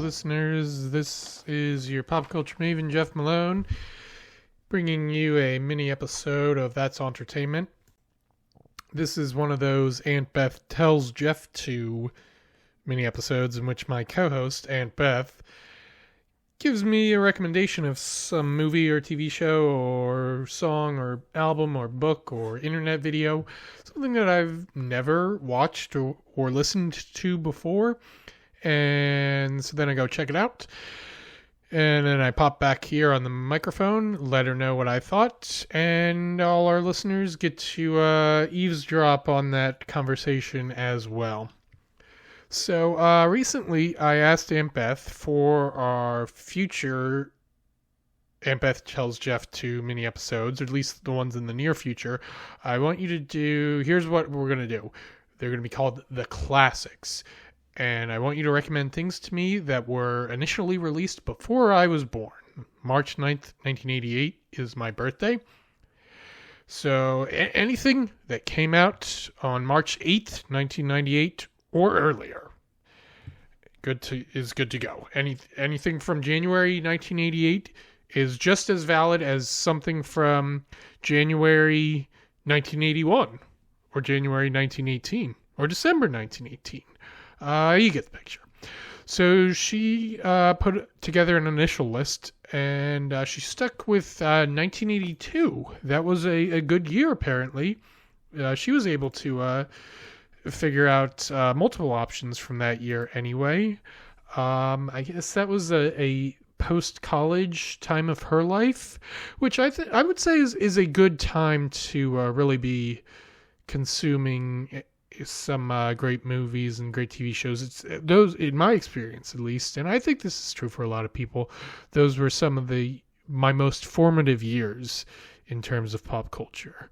listeners. This is your pop culture maven, Jeff Malone, bringing you a mini episode of That's Auntertainment. This is one of those Aunt Beth tells Jeff to mini episodes in which my co-host, Aunt Beth, gives me a recommendation of some movie or TV show or song or album or book or internet video, something that I've never watched or listened to before. And so then I go check it out. And then I pop back here on the microphone, let her know what I thought, and all our listeners get to eavesdrop on that conversation as well. So recently I asked Aunt Beth for our future Aunt Beth Tells Jeff to mini episodes, or at least the ones in the near future. I want you to do, here's what we're going to do. They're going to be called The Classics. And I want you to recommend things to me that were initially released before I was born. March 9th, 1988 is my birthday. So anything that came out on March 8th, 1998 or earlier is good to go. Anything from January 1988 is just as valid as something from January 1981 or January 1918 or December 1918. You get the picture. So she put together an initial list, and she stuck with 1982. That was a good year, apparently. She was able to figure out multiple options from that year anyway. I guess that was a post-college time of her life, which I would say is a good time to really be consuming some great movies and great TV shows. It's those, in my experience at least, and I think this is true for a lot of people, those were some of my most formative years in terms of pop culture.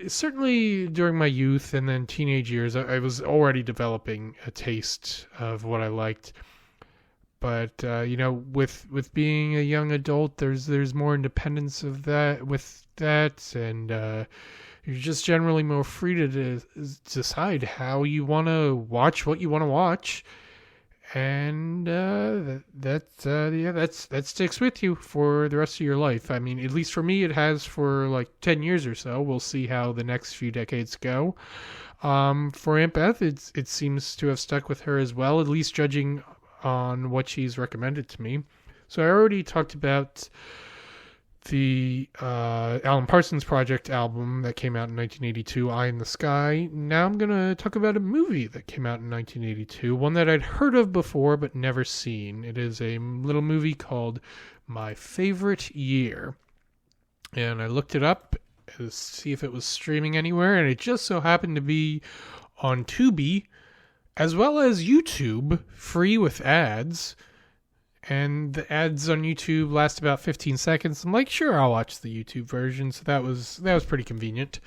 Certainly during my youth and then teenage years, I was already developing a taste of what I liked. But with being a young adult, there's more independence of that, and you're just generally more free to decide how you want to watch what you want to watch, and that sticks with you for the rest of your life. I mean, at least for me, it has for like 10 years or so. We'll see how the next few decades go. For Aunt Beth, it seems to have stuck with her as well, at least judging on what she's recommended to me. So I already talked about the Alan Parsons Project album that came out in 1982, Eye in the Sky. Now I'm going to talk about a movie that came out in 1982, one that I'd heard of before but never seen. It is a little movie called My Favorite Year. And I looked it up to see if it was streaming anywhere, and it just so happened to be on Tubi, as well as YouTube, free with ads. And the ads on YouTube last about 15 seconds. I'm like, sure, I'll watch the YouTube version. So that was pretty convenient.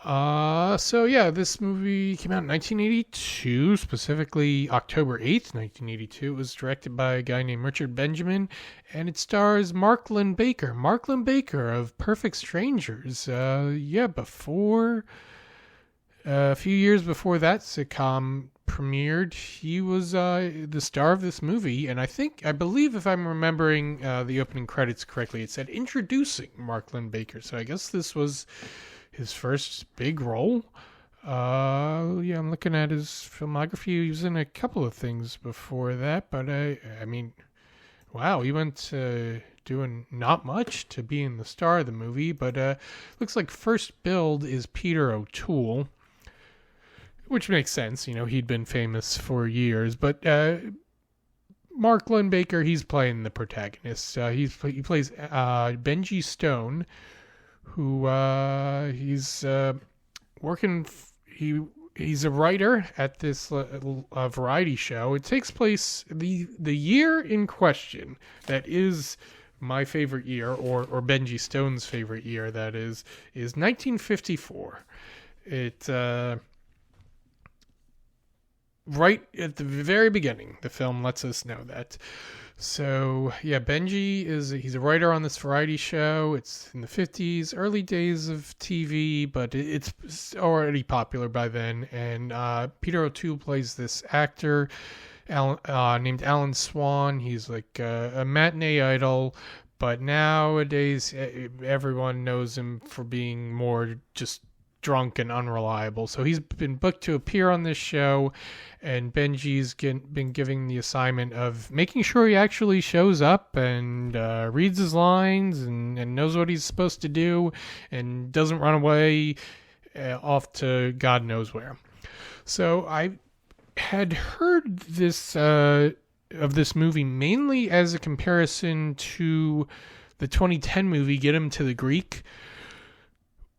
This movie came out in 1982, specifically October 8th, 1982. It was directed by a guy named Richard Benjamin, and it stars Marklyn Baker. Marklyn Baker of Perfect Strangers. Before... a few years before that sitcom premiered, he was the star of this movie, and I believe if I'm remembering the opening credits correctly, it said introducing Marklyn Baker. So I guess this was his first big role. I'm looking at his filmography. He was in a couple of things before that, but I mean, wow, he went doing not much to being the star of the movie. But looks like first build is Peter O'Toole, which makes sense. He'd been famous for years, but Marklyn Baker, he's playing the protagonist. He plays Benji Stone, who he's working. He's a writer at this variety show. It takes place the year in question. That is my favorite year, or Benji Stone's favorite year. That is 1954. It. Right at the very beginning, the film lets us know that So yeah, he's a writer on this variety show. It's in the 50s, early days of TV, but it's already popular by then. And Peter O'Toole plays this actor named Alan Swan. He's like a matinee idol, but nowadays everyone knows him for being more just drunk and unreliable. So he's been booked to appear on this show, and Benji's been given the assignment of making sure he actually shows up and reads his lines and knows what he's supposed to do and doesn't run away off to God knows where. So I had heard this of this movie mainly as a comparison to the 2010 movie Get Him to the Greek,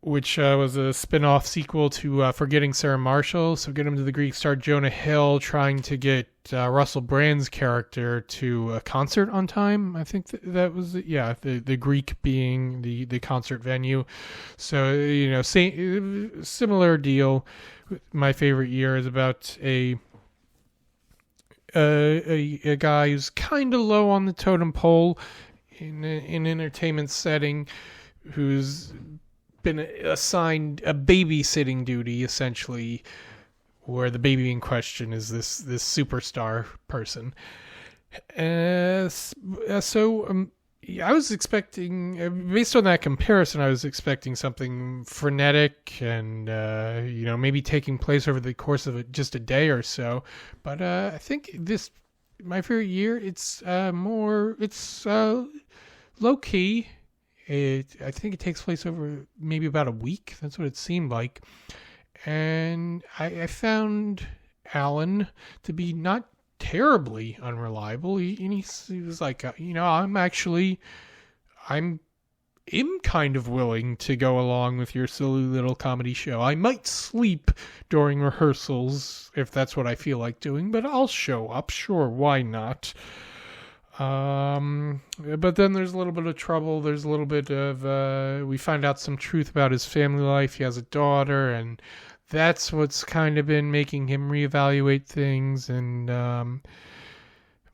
which was a spin-off sequel to Forgetting Sarah Marshall. So Get Him to the Greek starred Jonah Hill trying to get Russell Brand's character to a concert on time. I think that was the Greek being the concert venue. So similar deal. My Favorite Year is about a guy who's kind of low on the totem pole in an entertainment setting, who's been assigned a babysitting duty, essentially, where the baby in question is this superstar person. I was expecting, based on that comparison, I was expecting something frenetic and maybe taking place over the course of just a day or so. But I think this My Favorite Year, it's low key. I think it takes place over maybe about a week. That's what it seemed like. And I found Alan to be not terribly unreliable. He was like, I'm kind of willing to go along with your silly little comedy show. I might sleep during rehearsals if that's what I feel like doing, but I'll show up. Sure, why not? But then there's a little bit of trouble. There's a little bit of, we find out some truth about his family life. He has a daughter, and that's what's kind of been making him reevaluate things. And,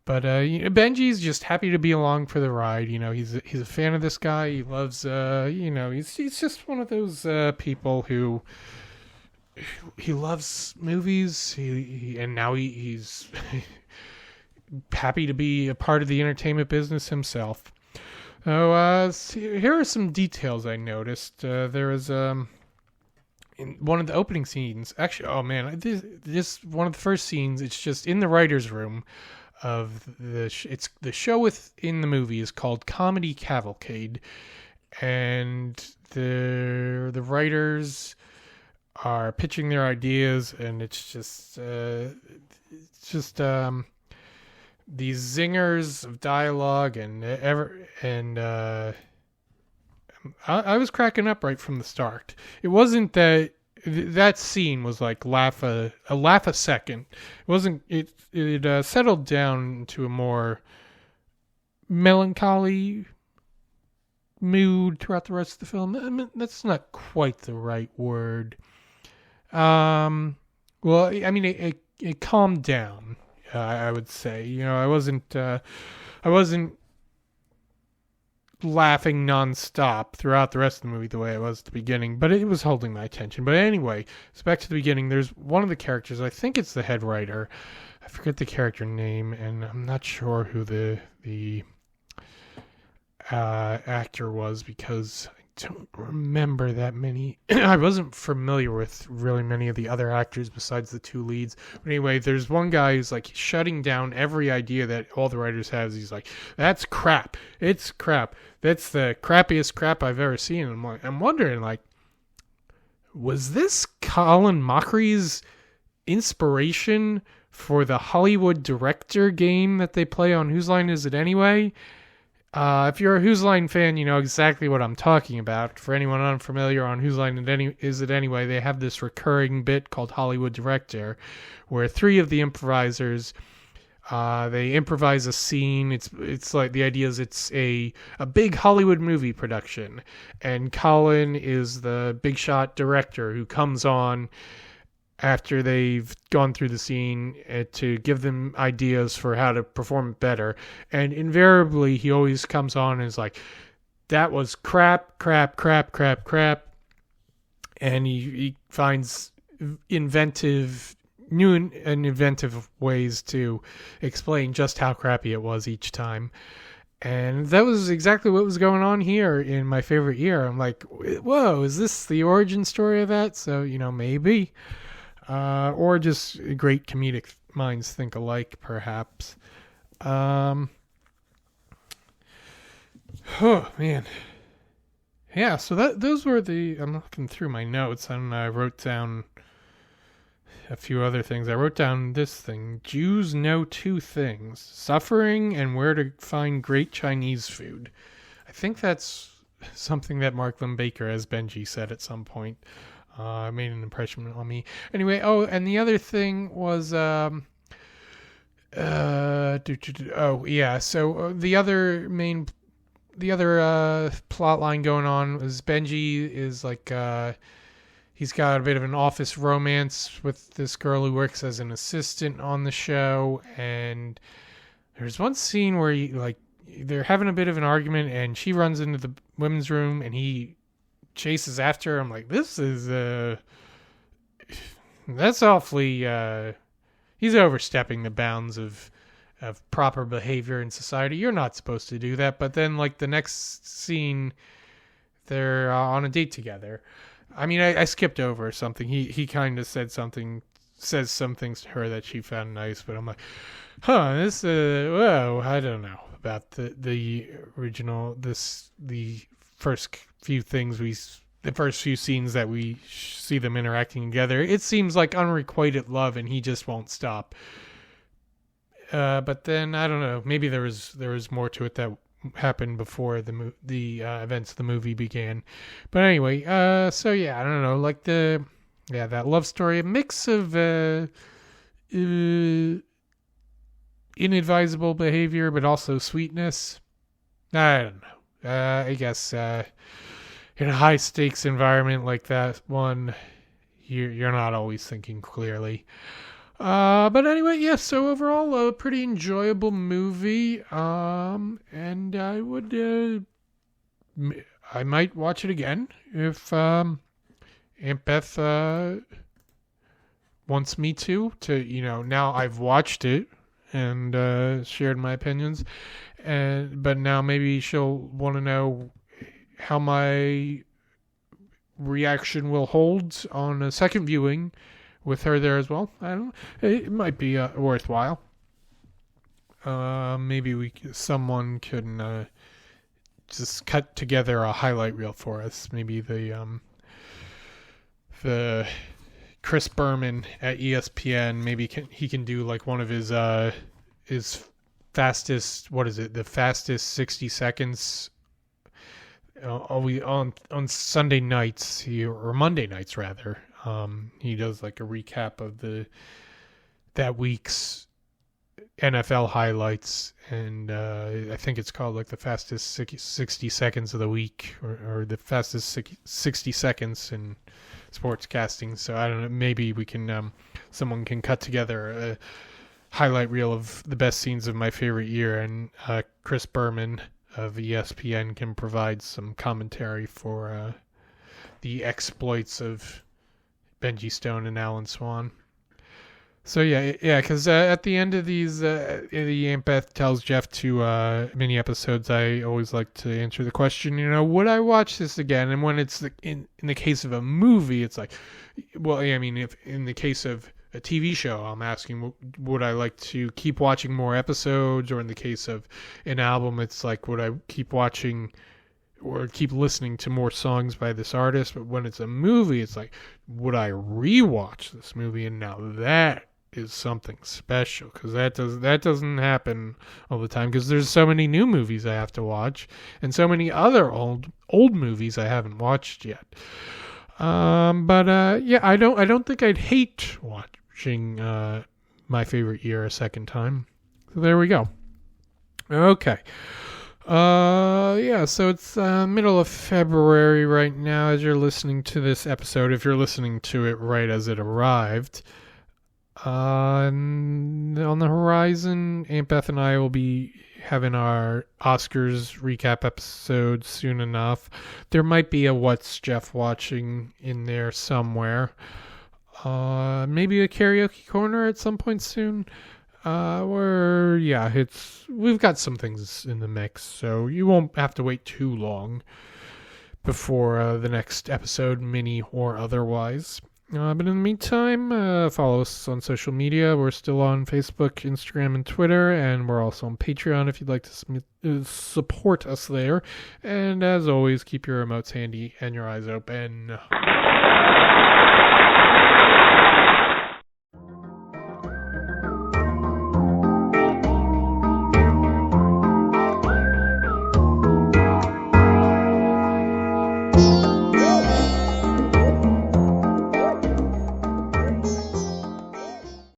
Benji's just happy to be along for the ride. He's a fan of this guy. He loves, he's just one of those, people who, he loves movies. He's happy to be a part of the entertainment business himself. Here are some details I noticed. There was in one of the opening scenes. Actually, oh man, this one of the first scenes. It's just in the writers' room of it's the show within the movie is called Comedy Cavalcade, and the writers are pitching their ideas, and it's just these zingers of dialogue I was cracking up right from the start. It wasn't that scene was like a laugh a second. It wasn't. It settled down to a more melancholy mood throughout the rest of the film. I mean, that's not quite the right word. Well, I mean, it calmed down. I would say, I wasn't laughing nonstop throughout the rest of the movie the way I was at the beginning, but it was holding my attention. But anyway, so back to the beginning. There's one of the characters. I think it's the head writer. I forget the character name, and I'm not sure who the actor was because I don't remember that many. I wasn't familiar with really many of the other actors besides the two leads. But anyway, there's one guy who's like shutting down every idea that all the writers have. He's like, "That's crap. It's crap. That's the crappiest crap I've ever seen." And I'm wondering, like, was this Colin Mochrie inspiration for the Hollywood director game that they play on Whose Line Is It Anyway? If you're a Whose Line fan, you know exactly what I'm talking about. For anyone unfamiliar on Whose Line Is It Anyway, they have this recurring bit called Hollywood Director, where three of the improvisers, they improvise a scene. It's like the idea is it's a big Hollywood movie production, and Colin is the big shot director who comes on after they've gone through the scene to give them ideas for how to perform it better. And invariably, he always comes on and is like, that was crap. And he finds new and inventive ways to explain just how crappy it was each time. And that was exactly what was going on here in My Favorite Year. I'm like, whoa, is this the origin story of that? So, maybe. Or just great comedic minds think alike, perhaps. Oh, man. Yeah, so those were I'm looking through my notes, and I wrote down a few other things. I wrote down this thing: Jews know two things: suffering and where to find great Chinese food. I think that's something that Mark Limbaker as Benji said at some point. Made an impression on me. Anyway, and the other thing was, so the other plot line going on was Benji is like, he's got a bit of an office romance with this girl who works as an assistant on the show, and there's one scene where they're having a bit of an argument, and she runs into the women's room, and he chases after her. I'm like, this is that's awfully he's overstepping the bounds of proper behavior in society. You're not supposed to do that. But then the next scene, they're on a date together. I mean, I skipped over something. He kind of says some things to her that she found nice, but I'm like, this whoa, I don't know about the original, the first few scenes that we see them interacting together. It seems like unrequited love, and he just won't stop. But then I don't know. Maybe there was more to it that happened before the events of the movie began. But anyway, so yeah, I don't know. That love story, a mix of inadvisable behavior, but also sweetness. I don't know. I guess in a high stakes environment like that one, you're not always thinking clearly. But anyway, yeah, so overall, a pretty enjoyable movie. And I would, I might watch it again if, Aunt Beth, wants me to, now I've watched it and, shared my opinions. But now maybe she'll want to know how my reaction will hold on a second viewing with her there as well. I don't know. It might be worthwhile. Maybe someone can just cut together a highlight reel for us. Maybe the Chris Berman at ESPN. Maybe he can do one of his fastest. What is it? The fastest 60 seconds. On Sunday nights or Monday nights rather. He does a recap of that week's NFL highlights, and I think it's called the fastest 60 seconds of the week, or the fastest 60 seconds in sportscasting. So I don't know, maybe we can someone can cut together a highlight reel of the best scenes of My Favorite Year, and Chris Berman of ESPN can provide some commentary for the exploits of Benji Stone and Alan Swan. So yeah, because at the end of these, the Aunt Beth tells Jeff to mini episodes, I always like to answer the question, would I watch this again? And when it's in the case of a movie, it's like, well, I mean, if in the case of a TV show, I'm asking, would I like to keep watching more episodes? Or in the case of an album, it's like, would I keep watching or keep listening to more songs by this artist? But when it's a movie, it's like, would I rewatch this movie? And now that is something special, because that doesn't happen all the time, because there's so many new movies I have to watch and so many other old movies I haven't watched yet. But yeah, I don't think I'd hate watching My Favorite Year a second time. So there we go. Okay. Yeah, so it's middle of February right now as you're listening to this episode, if you're listening to it right as it arrived. On the horizon, Aunt Beth and I will be having our Oscars recap episode soon enough. There might be a What's Jeff Watching in there somewhere. Maybe a karaoke corner at some point soon. We've got some things in the mix, so you won't have to wait too long before the next episode, mini or otherwise. But in the meantime, follow us on social media. We're still on Facebook, Instagram, and Twitter, and we're also on Patreon if you'd like to support us there. And as always, keep your remotes handy and your eyes open.